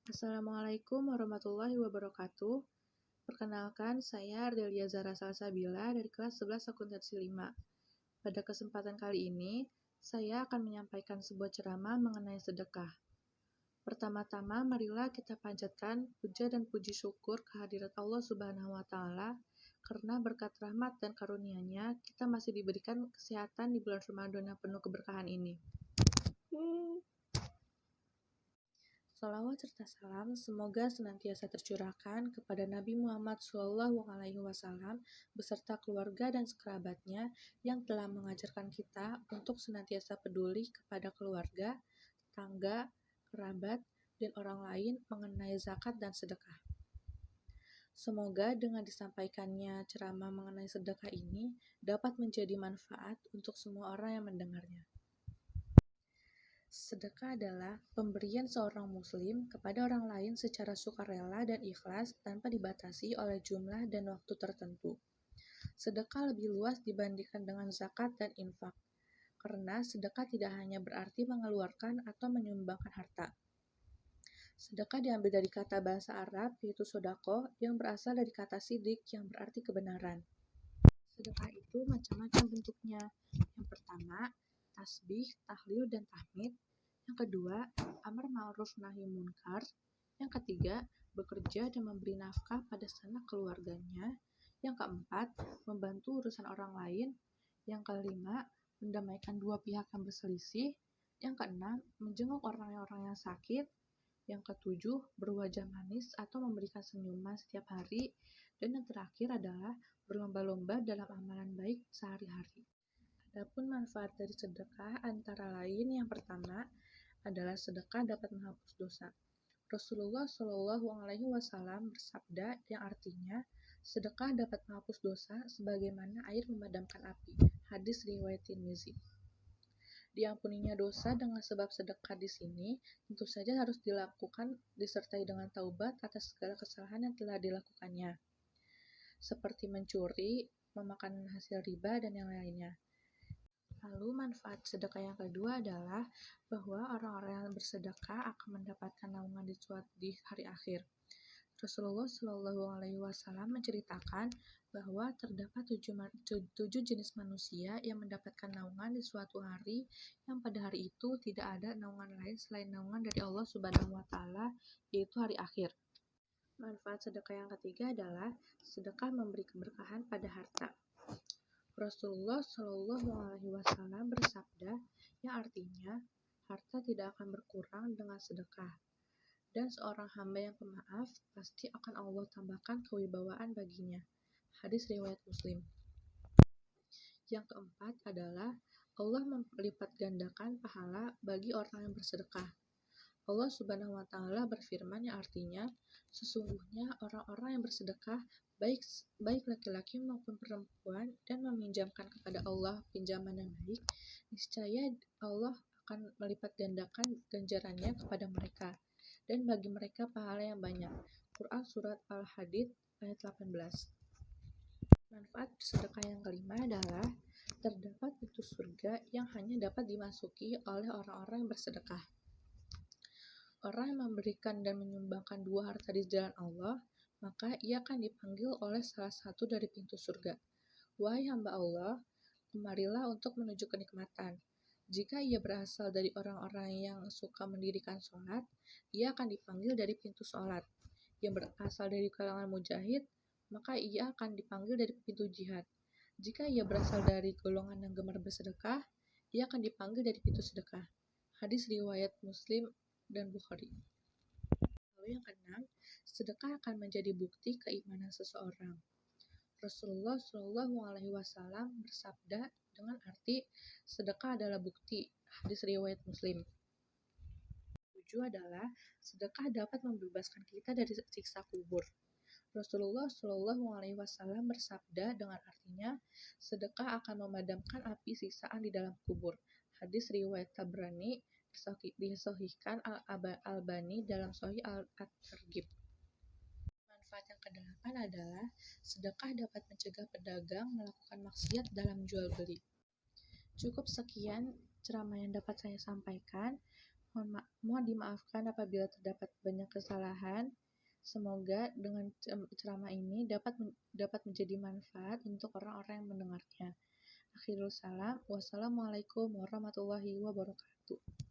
Assalamualaikum warahmatullahi wabarakatuh. Perkenalkan, saya Ardelia Zahra Salsabila dari kelas 11 Akuntansi 5. Pada kesempatan kali ini, saya akan menyampaikan sebuah ceramah mengenai sedekah. Pertama-tama, marilah kita panjatkan puja dan puji syukur kehadirat Allah Subhanahu wa Ta'ala, karena berkat rahmat dan karunia-Nya, kita masih diberikan kesehatan di bulan Ramadan yang penuh keberkahan ini. Salawat serta salam semoga senantiasa tercurahkan kepada Nabi Muhammad SAW beserta keluarga dan kerabatnya yang telah mengajarkan kita untuk senantiasa peduli kepada keluarga, tetangga, kerabat, dan orang lain mengenai zakat dan sedekah. Semoga dengan disampaikannya ceramah mengenai sedekah ini dapat menjadi manfaat untuk semua orang yang mendengarnya. Sedekah adalah pemberian seorang muslim kepada orang lain secara sukarela dan ikhlas tanpa dibatasi oleh jumlah dan waktu tertentu. Sedekah lebih luas dibandingkan dengan zakat dan infak, karena sedekah tidak hanya berarti mengeluarkan atau menyumbangkan harta. Sedekah diambil dari kata bahasa Arab yaitu sodaqoh yang berasal dari kata sidik yang berarti kebenaran. Sedekah itu macam-macam bentuknya. Yang pertama, tasbih, tahlil, dan tahmid. Yang kedua, amar ma'ruf nahi munkar. Yang ketiga, bekerja dan memberi nafkah pada sanak keluarganya. Yang keempat, membantu urusan orang lain. Yang kelima, mendamaikan dua pihak yang berselisih. Yang keenam, menjenguk orang-orang yang sakit. Yang ketujuh, berwajah manis atau memberikan senyuman setiap hari. Dan yang terakhir adalah berlomba-lomba dalam amalan baik sehari-hari. Adapun manfaat dari sedekah antara lain yang pertama adalah sedekah dapat menghapus dosa. Rasulullah SAW bersabda yang artinya sedekah dapat menghapus dosa sebagaimana air memadamkan api. Hadis riwayat Tirmizi. Diampuninya dosa dengan sebab sedekah di sini tentu saja harus dilakukan disertai dengan taubat atas segala kesalahan yang telah dilakukannya, seperti mencuri, memakan hasil riba, dan yang lainnya. Lalu manfaat sedekah yang kedua adalah bahwa orang-orang yang bersedekah akan mendapatkan naungan di hari akhir. Rasulullah SAW menceritakan bahwa terdapat 7 jenis manusia yang mendapatkan naungan di suatu hari yang pada hari itu tidak ada naungan lain selain naungan dari Allah Subhanahu wa Ta'ala, yaitu hari akhir. Manfaat sedekah yang ketiga adalah sedekah memberi keberkahan pada harta. Rasulullah SAW bersabda yang artinya harta tidak akan berkurang dengan sedekah, dan seorang hamba yang pemaaf pasti akan Allah tambahkan kewibawaan baginya. Hadis riwayat Muslim. Yang keempat adalah Allah melipat gandakan pahala bagi orang yang bersedekah. Allah Subhanahu wa Ta'ala berfirman yang artinya, sesungguhnya orang-orang yang bersedekah baik laki-laki maupun perempuan dan meminjamkan kepada Allah pinjaman yang baik, niscaya Allah akan melipat gandakan ganjarannya kepada mereka dan bagi mereka pahala yang banyak. Quran Surat Al-Hadid ayat 18. Manfaat sedekah yang kelima adalah terdapat pintu surga yang hanya dapat dimasuki oleh orang-orang yang bersedekah. Orang yang memberikan dan menyumbangkan dua harta di jalan Allah, maka ia akan dipanggil oleh salah satu dari pintu surga. Wahai hamba Allah, kemarilah untuk menuju kenikmatan. Jika ia berasal dari orang-orang yang suka mendirikan sholat, ia akan dipanggil dari pintu sholat. Yang berasal dari kalangan mujahid, maka ia akan dipanggil dari pintu jihad. Jika ia berasal dari golongan yang gemar bersedekah, ia akan dipanggil dari pintu sedekah. Hadis riwayat Muslim dan Bukhari. Lalu yang keenam, sedekah akan menjadi bukti keimanan seseorang. Rasulullah SAW bersabda dengan arti sedekah adalah bukti. Hadis riwayat Muslim. 7 adalah sedekah dapat membebaskan kita dari siksa kubur. Rasulullah SAW bersabda dengan artinya sedekah akan memadamkan api siksaan di dalam kubur. Hadis riwayat Tabrani disahihkan Al-Albani dalam Sahih At-Targhib. Manfaat yang kedelapan adalah sedekah dapat mencegah pedagang melakukan maksiat dalam jual beli. Cukup sekian ceramah yang dapat saya sampaikan. Mohon dimaafkan apabila terdapat banyak kesalahan. Semoga dengan ceramah ini dapat menjadi manfaat untuk orang-orang yang mendengarnya. Akhirul salam, wassalamualaikum warahmatullahi wabarakatuh.